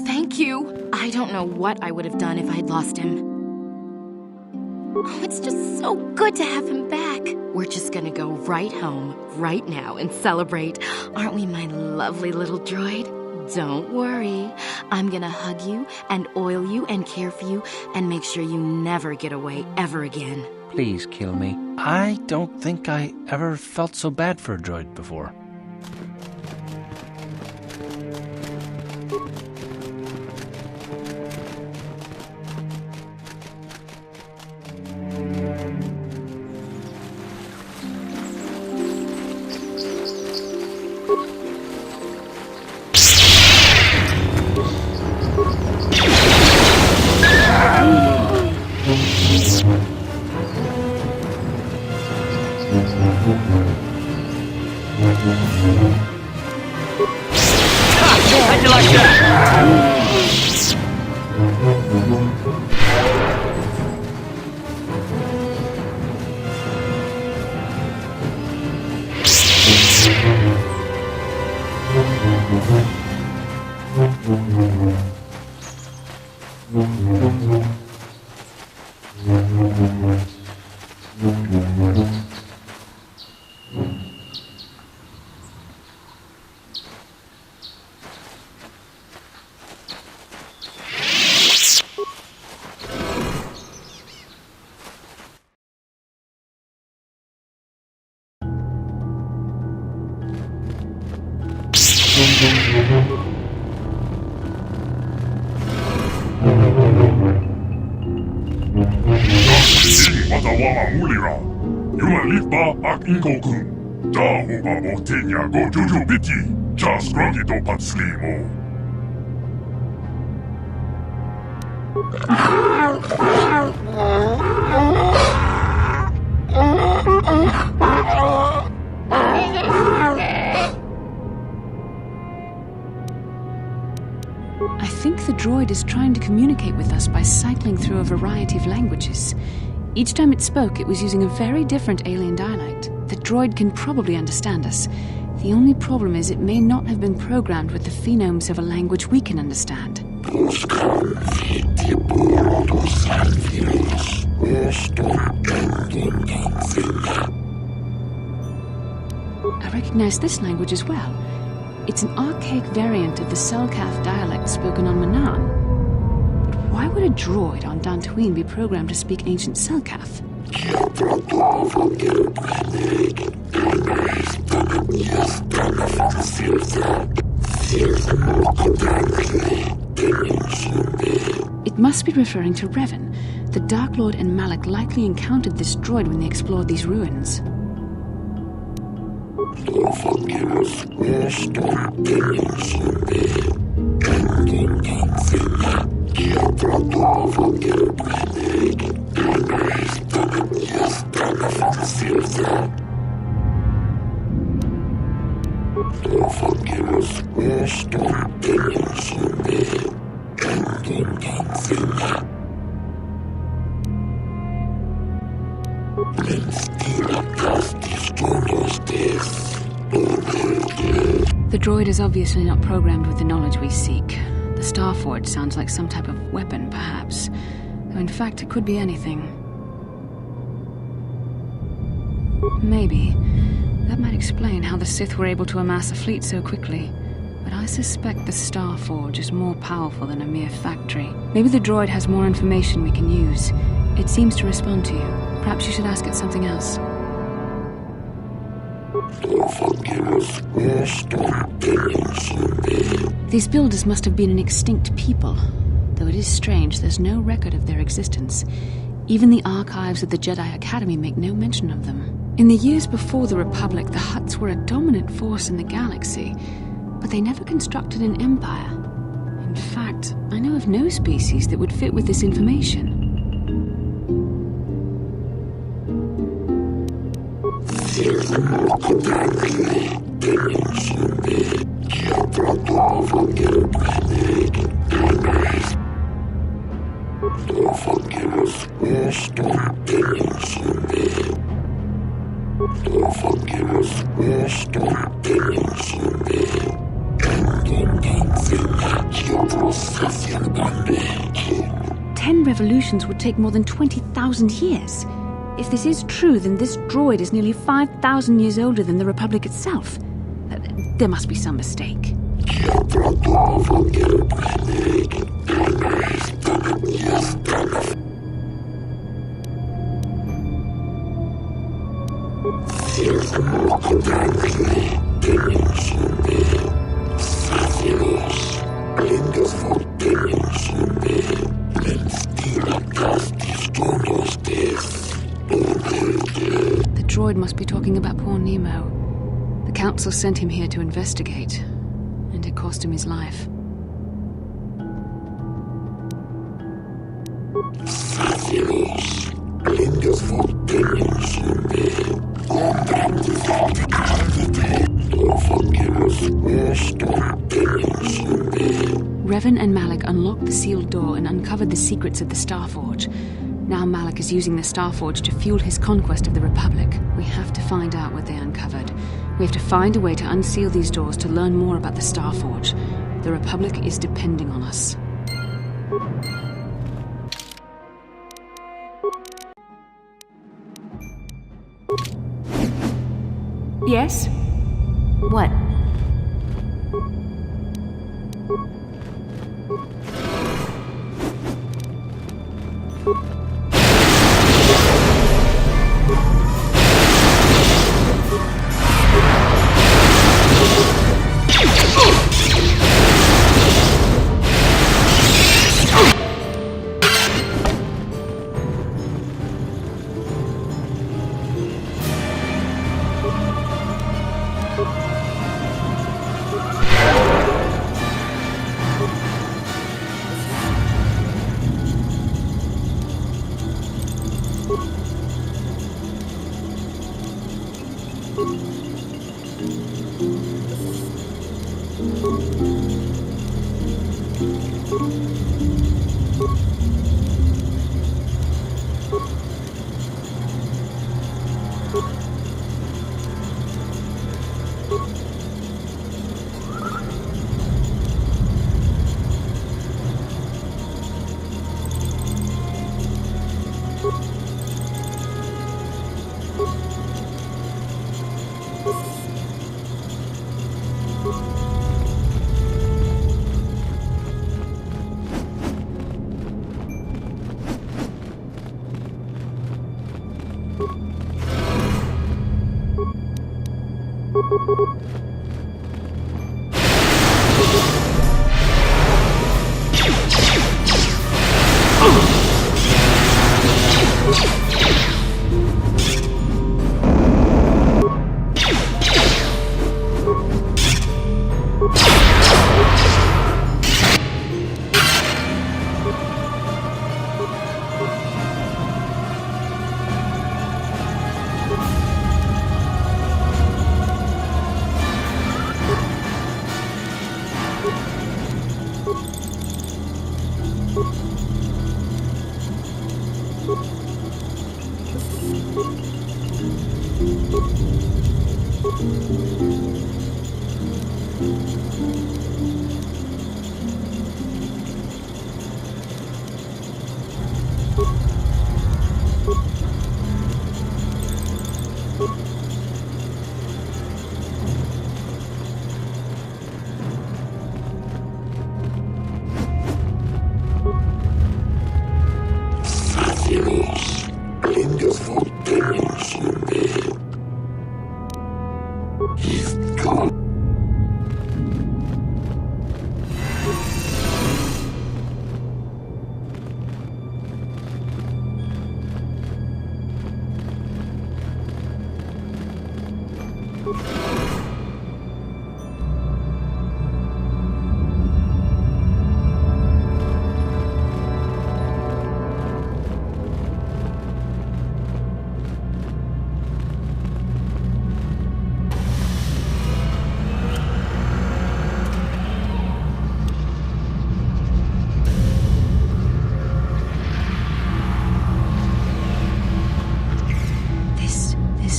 Thank you. I don't know what I would have done if I'd lost him. Oh, it's just so good to have him back. We're just gonna go right home, right now, and celebrate. Aren't we, my lovely little droid? Don't worry. I'm gonna hug you and oil you and care for you and make sure you never get away ever again. Please kill me. I don't think I ever felt so bad for a droid before. How'd you like that? I think the droid is trying to communicate with us by cycling through a variety of languages. Each time it spoke, it was using a very different alien dialect. The droid can probably understand us. The only problem is it may not have been programmed with the phonemes of a language we can understand. I recognize this language as well. It's an archaic variant of the Selkath dialect spoken on Manaan. But why would a droid on Tatooine be programmed to speak ancient Selkath? It must be referring to Revan. The Dark Lord and Malak likely encountered this droid when they explored these ruins. The droid is obviously not programmed with the knowledge we seek. The Starforge sounds like some type of weapon, perhaps. Though in fact, it could be anything. Maybe. That might explain how the Sith were able to amass a fleet so quickly. But I suspect the Starforge is more powerful than a mere factory. Maybe the droid has more information we can use. It seems to respond to you. Perhaps you should ask it something else. These builders must have been an extinct people. Though it is strange, there's no record of their existence. Even the archives of the Jedi Academy make no mention of them. In the years before the Republic, the Hutts were a dominant force in the galaxy, but they never constructed an empire. In fact, I know of no species that would fit with this information. Revolutions would take more than 20,000 years. If this is true, then this droid is nearly 5,000 years older than the Republic itself. There must be some mistake. The droid must be talking about poor Nemo. The Council sent him here to investigate, and it cost him his life. Revan and Malak unlocked the sealed door and uncovered the secrets of the Starforge. Now Malak is using the Starforge to fuel his conquest of the Republic. We have to find out what they uncovered. We have to find a way to unseal these doors to learn more about the Starforge. The Republic is depending on us. Yes? What?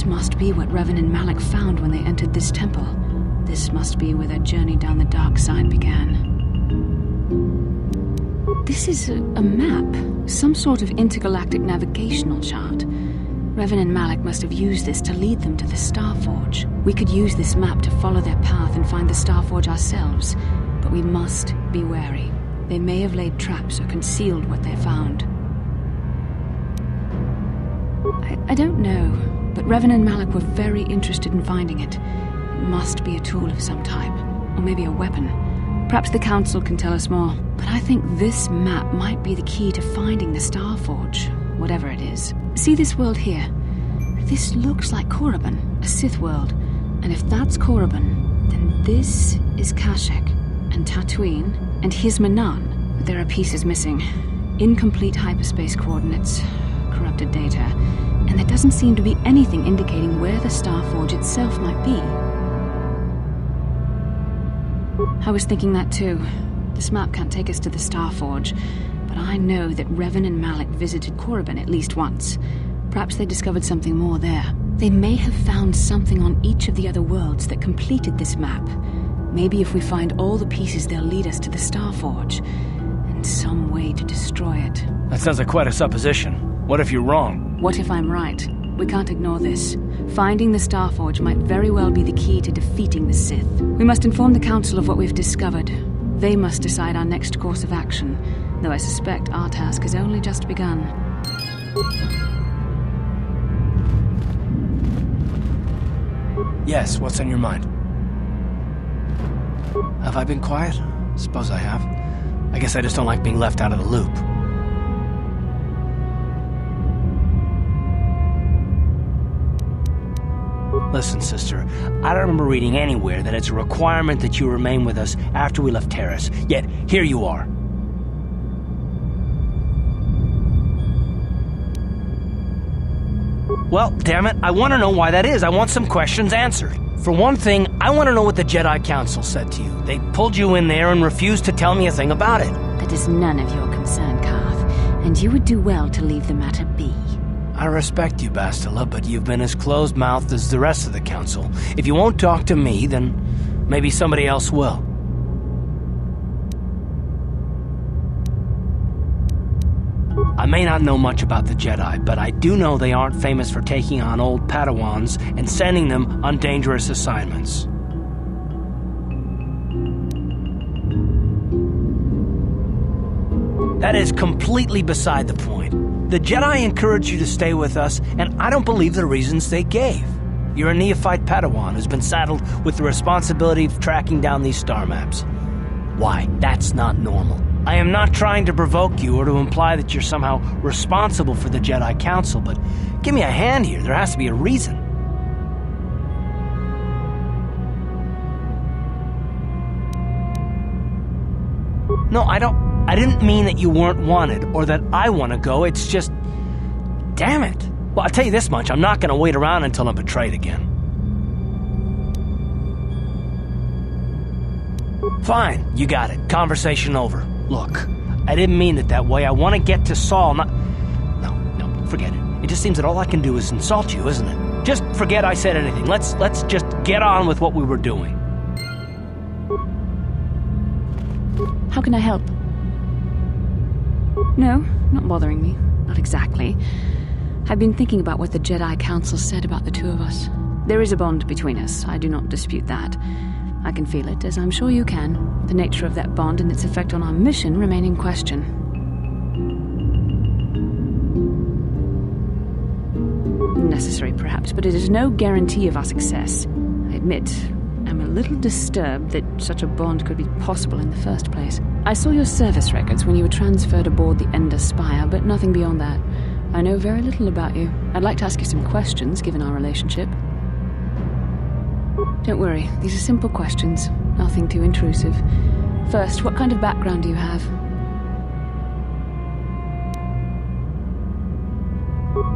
must be what Revan and Malak found when they entered this temple. This must be where their journey down the dark side began. This is a map, some sort of intergalactic navigational chart. Revan and Malak must have used this to lead them to the Starforge. We could use this map to follow their path and find the Starforge ourselves, but we must be wary. They may have laid traps or concealed what they found. I don't know, but Revan and Malak were very interested in finding it. It must be a tool of some type, or maybe a weapon. Perhaps the Council can tell us more, but I think this map might be the key to finding the Starforge, whatever it is. See this world here? This looks like Korriban, a Sith world. And if that's Korriban, then this is Kashyyyk, and Tatooine, and here's Manaan. But there are pieces missing. Incomplete hyperspace coordinates, corrupted data, and there doesn't seem to be anything indicating where the Starforge itself might be. I was thinking that too. This map can't take us to the Starforge, but I know that Revan and Malak visited Korriban at least once. Perhaps they discovered something more there. They may have found something on each of the other worlds that completed this map. Maybe if we find all the pieces, they'll lead us to the Starforge, and some way to destroy it. That sounds like quite a supposition. What if you're wrong? What if I'm right? We can't ignore this. Finding the Starforge might very well be the key to defeating the Sith. We must inform the Council of what we've discovered. They must decide our next course of action, though I suspect our task has only just begun. Yes, what's on your mind? Have I been quiet? Suppose I have. I guess I just don't like being left out of the loop. Listen, sister, I don't remember reading anywhere that it's a requirement that you remain with us after we left Terrace, yet here you are. Well, damn it, I want to know why that is. I want some questions answered. For one thing, I want to know what the Jedi Council said to you. They pulled you in there and refused to tell me a thing about it. That is none of your concern, Carth, and you would do well to leave the matter be. I respect you, Bastila, but you've been as closed-mouthed as the rest of the Council. If you won't talk to me, then maybe somebody else will. I may not know much about the Jedi, but I do know they aren't famous for taking on old Padawans and sending them on dangerous assignments. That is completely beside the point. The Jedi encouraged you to stay with us, and I don't believe the reasons they gave. You're a neophyte Padawan who's been saddled with the responsibility of tracking down these star maps. Why? That's not normal. I am not trying to provoke you or to imply that you're somehow responsible for the Jedi Council, but give me a hand here. There has to be a reason. No, I didn't mean that you weren't wanted or that I want to go. It's just, damn it. Well, I'll tell you this much. I'm not going to wait around until I'm betrayed again. Fine, you got it. Conversation over. Look, I didn't mean it that way. I want to get to Saul, not... No, forget it. It just seems that all I can do is insult you, isn't it? Just forget I said anything. Let's just get on with what we were doing. How can I help? No, not bothering me. Not exactly. I've been thinking about what the Jedi Council said about the two of us. There is a bond between us. I do not dispute that. I can feel it, as I'm sure you can. The nature of that bond and its effect on our mission remain in question. Necessary, perhaps, but it is no guarantee of our success. I admit, I'm a little disturbed that such a bond could be possible in the first place. I saw your service records when you were transferred aboard the Ender Spire, but nothing beyond that. I know very little about you. I'd like to ask you some questions, given our relationship. Don't worry, these are simple questions, nothing too intrusive. First, what kind of background do you have?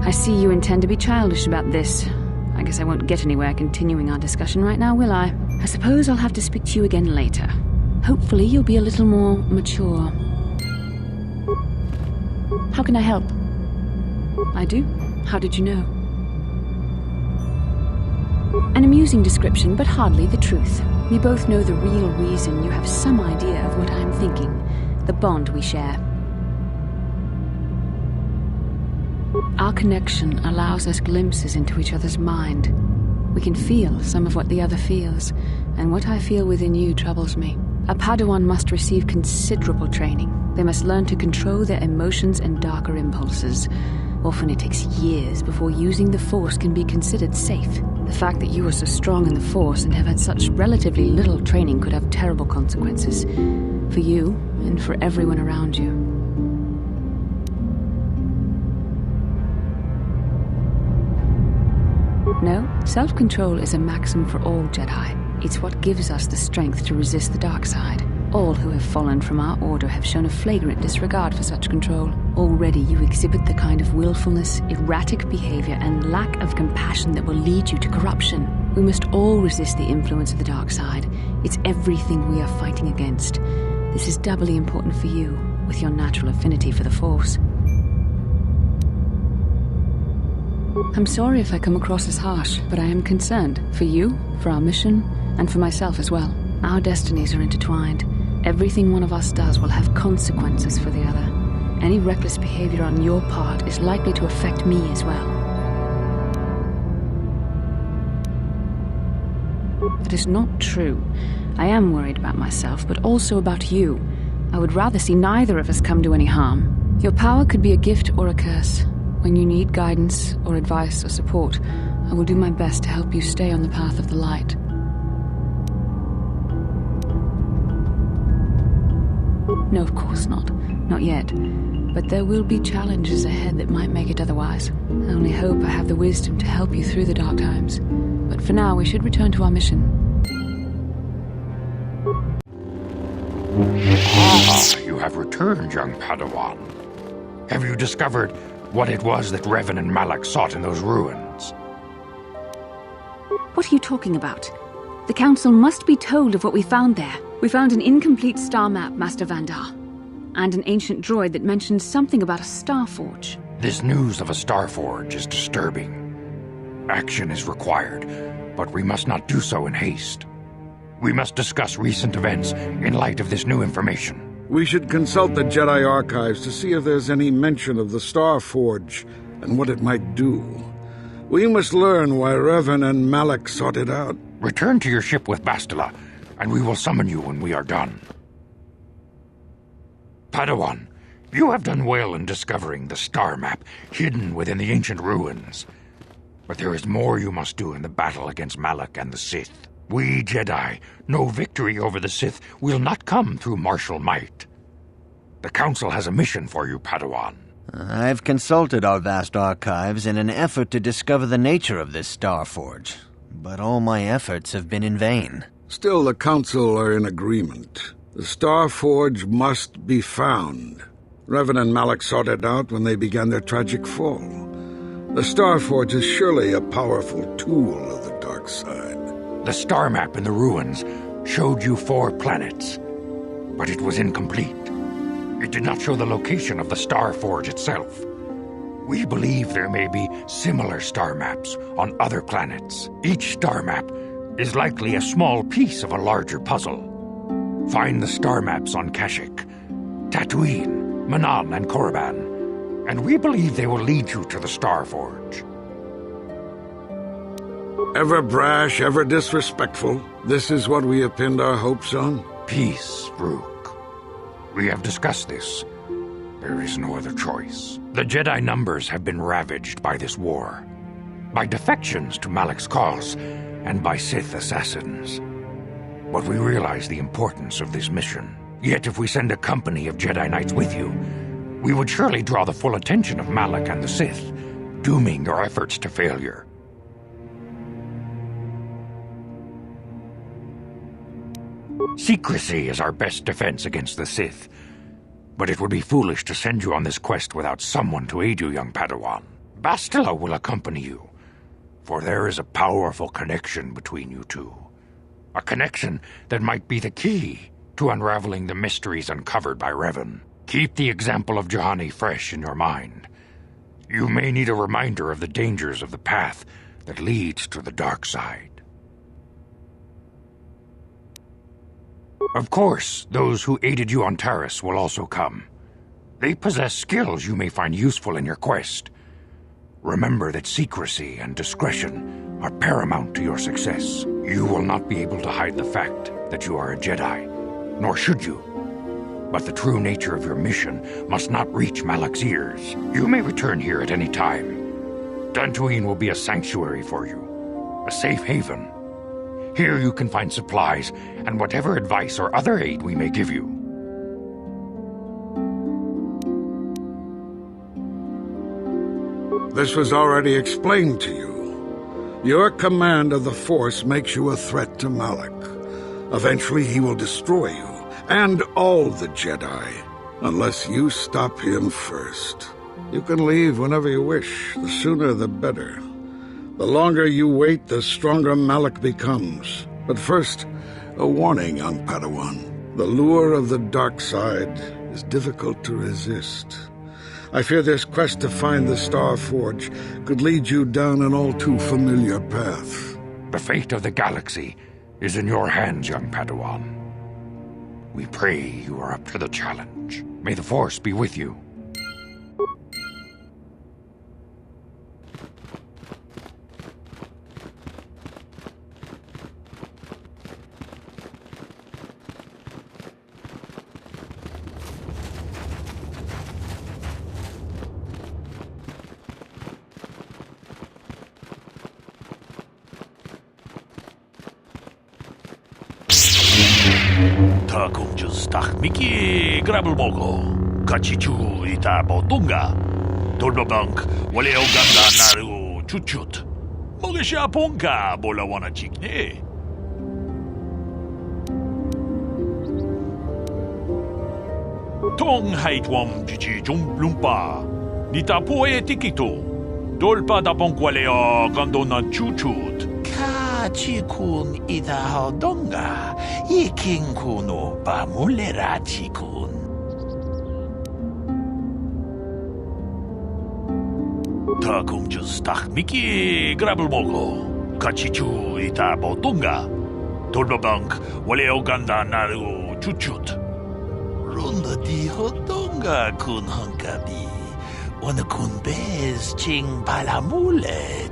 I see you intend to be childish about this. I guess I won't get anywhere continuing our discussion right now, will I? I suppose I'll have to speak to you again later. Hopefully you'll be a little more mature. How can I help? I do? How did you know? An amusing description, but hardly the truth. We both know the real reason you have some idea of what I'm thinking. The bond we share. Our connection allows us glimpses into each other's mind. We can feel some of what the other feels, and what I feel within you troubles me. A Padawan must receive considerable training. They must learn to control their emotions and darker impulses. Often it takes years before using the Force can be considered safe. The fact that you are so strong in the Force and have had such relatively little training could have terrible consequences. For you, and for everyone around you. No, self-control is a maxim for all Jedi. It's what gives us the strength to resist the dark side. All who have fallen from our order have shown a flagrant disregard for such control. Already you exhibit the kind of willfulness, erratic behavior, and lack of compassion that will lead you to corruption. We must all resist the influence of the dark side. It's everything we are fighting against. This is doubly important for you, with your natural affinity for the Force. I'm sorry if I come across as harsh, but I am concerned. For you, for our mission, and for myself as well. Our destinies are intertwined. Everything one of us does will have consequences for the other. Any reckless behavior on your part is likely to affect me as well. That is not true. I am worried about myself, but also about you. I would rather see neither of us come to any harm. Your power could be a gift or a curse. When you need guidance or advice or support, I will do my best to help you stay on the path of the light. No, of course not. Not yet. But there will be challenges ahead that might make it otherwise. I only hope I have the wisdom to help you through the dark times. But for now, we should return to our mission. Ah, you have returned, young Padawan. Have you discovered what it was that Revan and Malak sought in those ruins? What are you talking about? The Council must be told of what we found there. We found an incomplete star map, Master Vandar, and an ancient droid that mentioned something about a star forge. This news of a star forge is disturbing. Action is required, but we must not do so in haste. We must discuss recent events in light of this new information. We should consult the Jedi archives to see if there's any mention of the Star Forge and what it might do. We must learn why Revan and Malak sought it out. Return to your ship with Bastila, and we will summon you when we are done. Padawan, you have done well in discovering the star map hidden within the ancient ruins. But there is more you must do in the battle against Malak and the Sith. We Jedi know victory over the Sith will not come through martial might. The Council has a mission for you, Padawan. I've consulted our vast archives in an effort to discover the nature of this Star Forge, but all my efforts have been in vain. Still, the Council are in agreement. The Star Forge must be found. Revan and Malak sought it out when they began their tragic fall. The Star Forge is surely a powerful tool of the dark side. The star map in the ruins showed you 4 planets, but it was incomplete. It did not show the location of the Star Forge itself. We believe there may be similar star maps on other planets. Each star map is likely a small piece of a larger puzzle. Find the star maps on Kashyyyk, Tatooine, Manaan and Korriban, and we believe they will lead you to the Star Forge. Ever brash, ever disrespectful, this is what we have pinned our hopes on? Peace, Rook. We have discussed this. There is no other choice. The Jedi numbers have been ravaged by this war, by defections to Malak's cause, and by Sith assassins. But we realize the importance of this mission. Yet if we send a company of Jedi Knights with you, we would surely draw the full attention of Malak and the Sith, dooming your efforts to failure. Secrecy is our best defense against the Sith, but it would be foolish to send you on this quest without someone to aid you, young Padawan. Bastila will accompany you, for there is a powerful connection between you two. A connection that might be the key to unraveling the mysteries uncovered by Revan. Keep the example of Juhani fresh in your mind. You may need a reminder of the dangers of the path that leads to the dark side. Of course, those who aided you on Taris will also come. They possess skills you may find useful in your quest. Remember that secrecy and discretion are paramount to your success. You will not be able to hide the fact that you are a Jedi, nor should you. But the true nature of your mission must not reach Malak's ears. You may return here at any time. Tatooine will be a sanctuary for you, a safe haven. Here you can find supplies and whatever advice or other aid we may give you. This was already explained to you. Your command of the Force makes you a threat to Malak. Eventually he will destroy you, and all the Jedi, unless you stop him first. You can leave whenever you wish, the sooner the better. The longer you wait, the stronger Malak becomes. But first, a warning, young Padawan. The lure of the dark side is difficult to resist. I fear this quest to find the Star Forge could lead you down an all too familiar path. The fate of the galaxy is in your hands, young Padawan. We pray you are up to the challenge. May the Force be with you. Miki grabul mogo, kachichu ita botunga, dolbabank wale oganda naru chuchut, mogesha ponka bola wana chikne. Tong haitwam chichi jumblumpa, nita poe tikito, dolpa da bonkwale gandona chuchut. Chikun ita hodonga, ikinkuno pamulera chikun. Takum justak miki grabul mogo, kachichu ita botunga, dolbabank wale oganda naru chuchut. Runda di hodonga kun hankabi, wana kun bez ching palamule.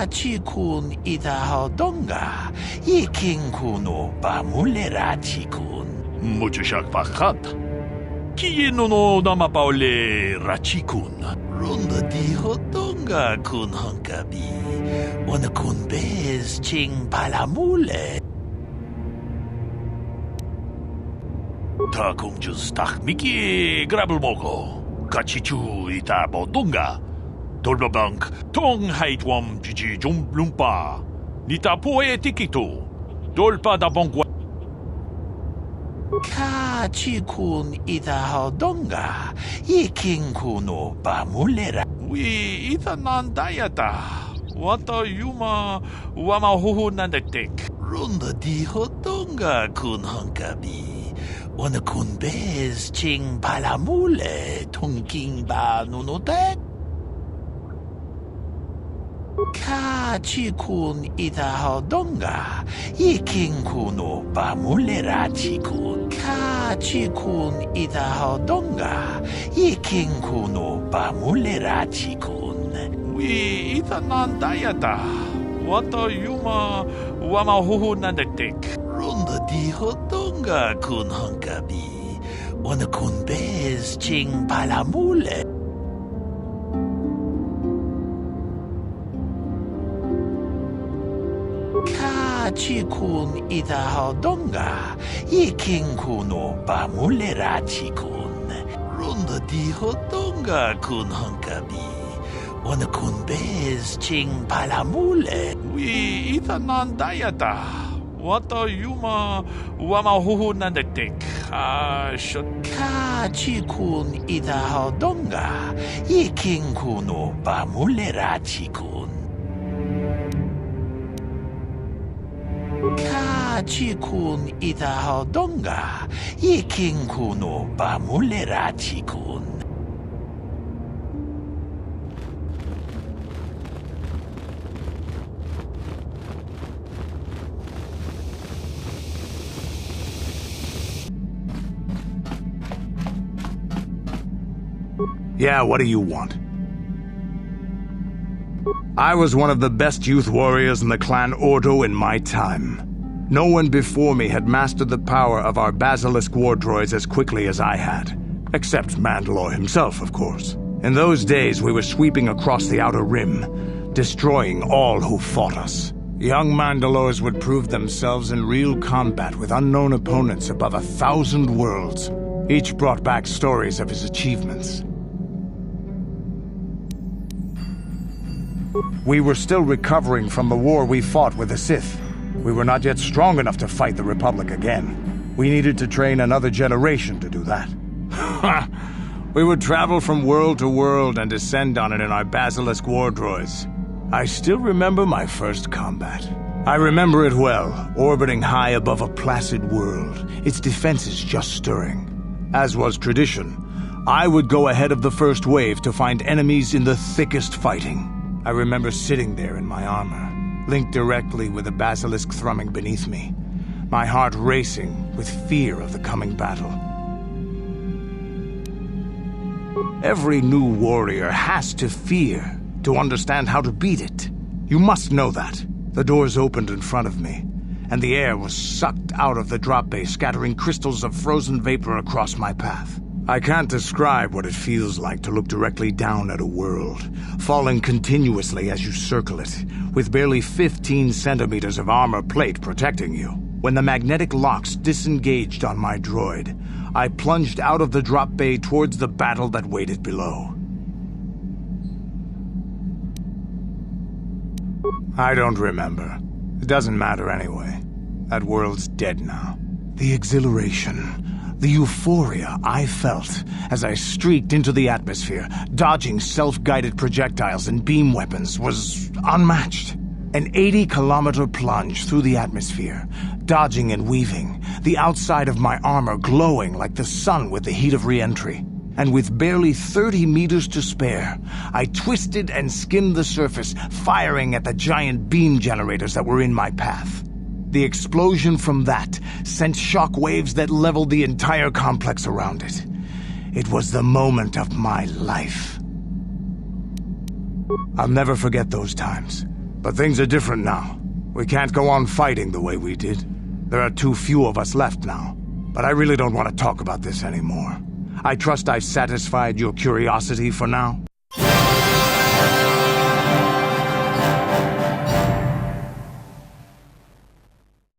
Chikun ita hodonga, ikinkuno pamulera chikun. Mucho shak pakat. Kiyeno no namapaule rachikun. Runda di hodonga kun hankabi. Wana kun bez ching palamule. Takum justak miki grabul mogo. Kachichu ita bodonga. Dolbabank, tong haitwam jiji jumblumpa, nita poe tikito, dolpa da bonkwa. Chikun ita hodonga, ikinkuno pamulera. We ita nandayata, wata yuma wama huhu nandetek. Runda di hodonga kun hankabi, wana kun bez ching palamule, tungking ba nunotek. Chikun ita hodonga, ikinkuno pamulera chikun. Chikun ita hodonga, ikinkuno pamulera chikun. We ita nandayata, wata yuma wama huhu nandetek. Runda di hodonga kun hankabi, wana kun bez ching palamule. Chikun ita hodonga, ikinkuno pamulera chikun. Runda di hodonga kun hankabi, wana kun bez ching palamule. We ita nandayata, wata yuma wama huhu nandetek. Chikun ita hodonga, ikinkuno pamulera chikun. Chikun ita hodonga, ikinkuno pamulera chikun. Yeah, what do you want? I was one of the best youth warriors in the clan Ordo in my time. No one before me had mastered the power of our basilisk war droids as quickly as I had. Except Mandalore himself, of course. In those days, we were sweeping across the Outer Rim, destroying all who fought us. Young Mandalores would prove themselves in real combat with unknown opponents above 1,000 worlds. Each brought back stories of his achievements. We were still recovering from the war we fought with the Sith. We were not yet strong enough to fight the Republic again. We needed to train another generation to do that. We would travel from world to world and descend on it in our basilisk war droids. I still remember my first combat. I remember it well, orbiting high above a placid world, its defenses just stirring. As was tradition, I would go ahead of the first wave to find enemies in the thickest fighting. I remember sitting there in my armor, linked directly with the basilisk thrumming beneath me, my heart racing with fear of the coming battle. Every new warrior has to fear to understand how to beat it. You must know that. The doors opened in front of me, and the air was sucked out of the drop bay, scattering crystals of frozen vapor across my path. I can't describe what it feels like to look directly down at a world, falling continuously as you circle it, with barely 15 centimeters of armor plate protecting you. When the magnetic locks disengaged on my droid, I plunged out of the drop bay towards the battle that waited below. I don't remember. It doesn't matter anyway. That world's dead now. The exhilaration, the euphoria I felt as I streaked into the atmosphere, dodging self-guided projectiles and beam weapons, was unmatched. An 80-kilometer plunge through the atmosphere, dodging and weaving, the outside of my armor glowing like the sun with the heat of re-entry. And with barely 30 meters to spare, I twisted and skimmed the surface, firing at the giant beam generators that were in my path. The explosion from that sent shock waves that leveled the entire complex around it. It was the moment of my life. I'll never forget those times. But things are different now. We can't go on fighting the way we did. There are too few of us left now. But I really don't want to talk about this anymore. I trust I've satisfied your curiosity for now.